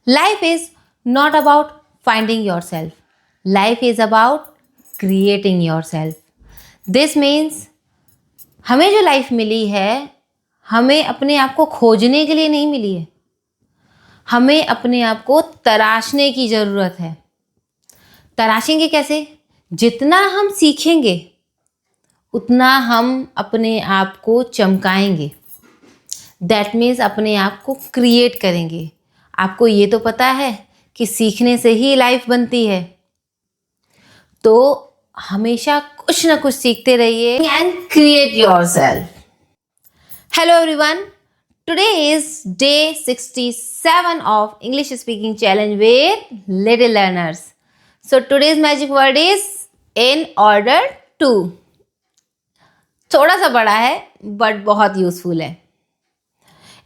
Life is not about finding yourself. Life is about creating yourself. This means हमें जो life मिली है, हमें अपने आप को खोजने के लिए नहीं मिली है. हमें अपने आप को तराशने की ज़रूरत है. तराशेंगे कैसे? जितना हम सीखेंगे उतना हम अपने आप को चमकाएंगे. दैट मीन्स अपने आप को क्रिएट करेंगे. आपको ये तो पता है कि सीखने से ही लाइफ बनती है, तो हमेशा कुछ ना कुछ सीखते रहिए and create yourself. Hello everyone, today is day 67 of English speaking challenge with little learners. So today's magic word is in order to. थोड़ा सा बड़ा है बट बहुत यूजफुल है.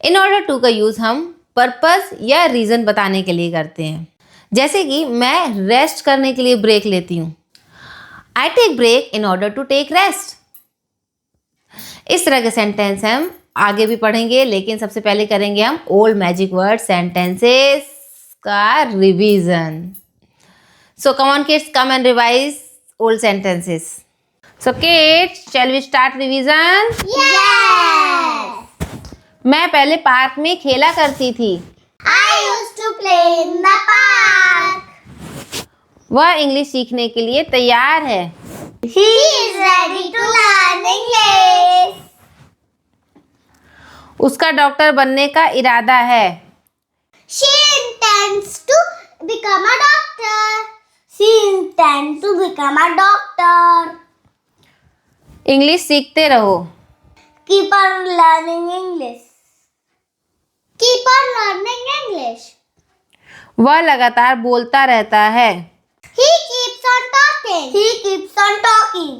इन ऑर्डर टू का यूज हम पर्पस या रीजन बताने के लिए करते हैं. जैसे कि मैं रेस्ट करने के लिए ब्रेक लेती हूँ. I take break in order to take rest. इस तरह के सेंटेंस हम आगे भी पढ़ेंगे, लेकिन सबसे पहले करेंगे हम ओल्ड मैजिक वर्ड सेंटेंसेस का revision. So come on kids, come and revise old sentences. So kids, shall we start revision? Yes! मैं पहले पार्क में खेला करती थी. I used to play in the park. वह इंग्लिश सीखने के लिए तैयार है. He is ready to learn English. उसका डॉक्टर बनने का इरादा है. She intends to become a doctor. She intends to become a doctor. English सीखते रहो. Keep on learning English. Keep on learning English. वह लगातार बोलता रहता है. He keeps on talking. He keeps on talking.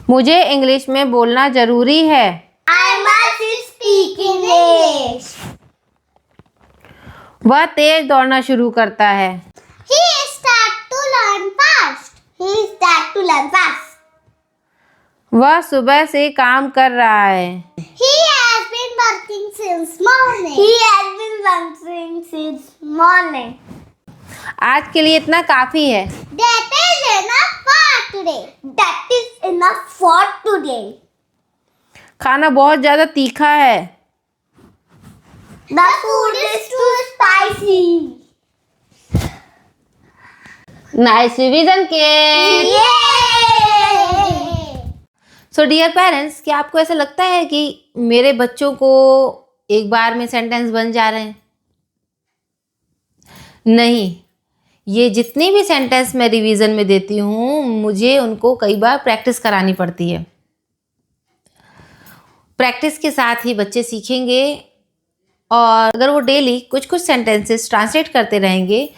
मुझे इंग्लिश में बोलना जरूरी है. I must speak in English. वह तेज दौड़ना शुरू करता है. He start to learn fast. He start to learn fast. वह सुबह से काम कर रहा है. He has been working since morning. He has been working since morning. आज के लिए इतना काफी है. That is enough for today. That is enough for today. खाना बहुत ज्यादा तीखा है. The food is too spicy. Nice revision kids. Yay! So dear parents, क्या आपको ऐसा लगता है कि मेरे बच्चों को एक बार में सेंटेंस बन जा रहे हैं? नहीं, ये जितनी भी सेंटेंस मैं रिवीजन में देती हूँ, मुझे उनको कई बार प्रैक्टिस करानी पड़ती है. प्रैक्टिस के साथ ही बच्चे सीखेंगे, और अगर वो डेली कुछ कुछ सेंटेंसेस ट्रांसलेट करते रहेंगे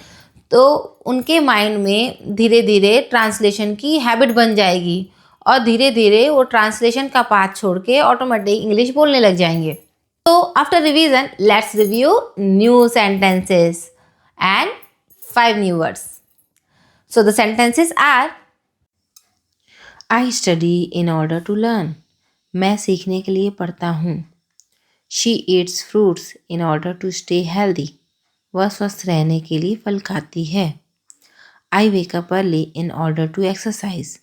तो उनके माइंड में धीरे धीरे ट्रांसलेशन की हैबिट बन जाएगी, और धीरे धीरे वो ट्रांसलेशन का पाथ छोड़ के ऑटोमेटिक इंग्लिश बोलने लग जाएंगे. तो after revision let's review new sentences and 5 new words. So the sentences are: I study in order to learn. मैं सीखने के लिए पढ़ता हूँ. She eats fruits in order to stay healthy. वह स्वस्थ रहने के लिए फल खाती है. I wake up early in order to exercise.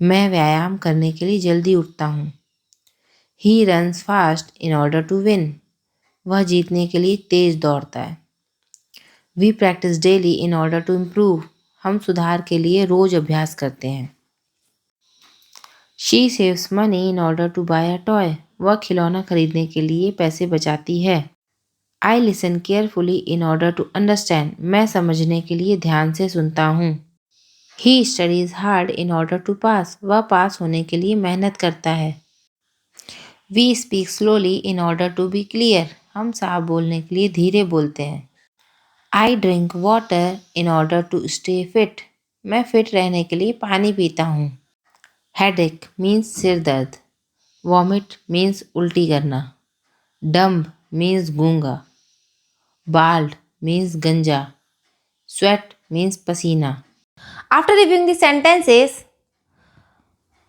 मैं व्यायाम करने के लिए जल्दी उठता हूँ. He runs fast in order to win. वह जीतने के लिए तेज दौड़ता है. We practice daily in order to improve. हम सुधार के लिए रोज अभ्यास करते हैं. She saves money in order to buy a toy. वह खिलौना खरीदने के लिए पैसे बचाती है. I listen carefully in order to understand. मैं समझने के लिए ध्यान से सुनता हूँ. He studies hard in order to pass. वह पास होने के लिए मेहनत करता है. We speak slowly in order to be clear. हम साफ बोलने के लिए धीरे बोलते हैं. I drink water in order to stay fit. मैं फिट रहने के लिए पानी पीता हूँ. Headache means सिर दर्द. Vomit means उल्टी करना. Dumb means गूंगा. Bald means गंजा. Sweat means पसीना. After reviewing the sentences,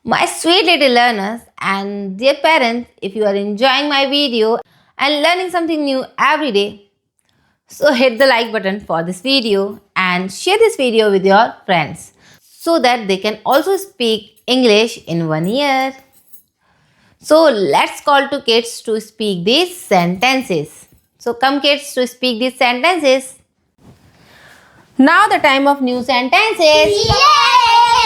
my sweet little learners and dear parents, if you are enjoying my video and learning something new every day, So hit the like button for this video and share this video with your friends so that they can also speak English in 1 year. So let's call to kids to speak these sentences. So come kids to speak these sentences. Now the time of new sentences. Yay!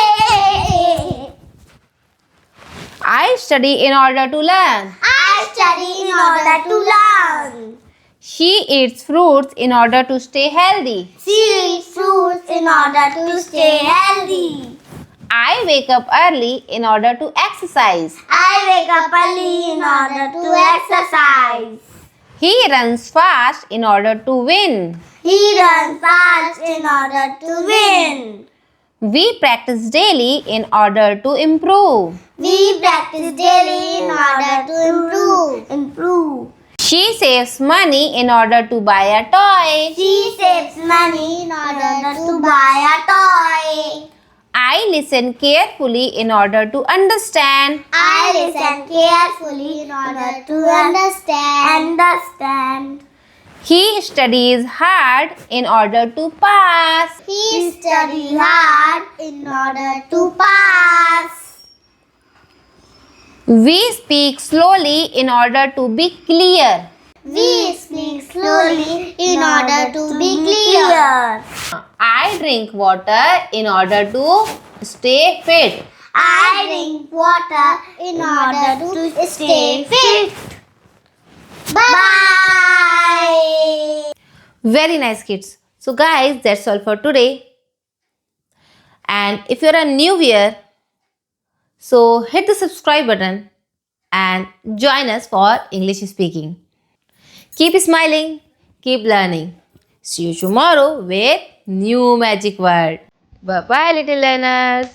I study in order to learn. I study in order to learn. She eats fruits in order to stay healthy. She eats fruits in order to stay healthy. I wake up early in order to exercise. I wake up early in order to exercise. He runs fast in order to win. He runs fast in order to win. We practice daily in order to improve. We practice daily in order to improve. She saves money in order to buy a toy. She saves money in order to buy a toy. I listen carefully in order to understand. I listen carefully in order to understand. He studies hard in order to pass. He studies hard in order to pass. We speak slowly in order to be clear. We speak slowly in order to be clear. I drink water in order to stay fit. I drink water in order to stay fit. Bye. Very nice kids. So guys, that's all for today. And if you're a new viewer, so hit the subscribe button and join us for English speaking. Keep smiling, keep learning. See you tomorrow with new magic word. Bye bye little learners.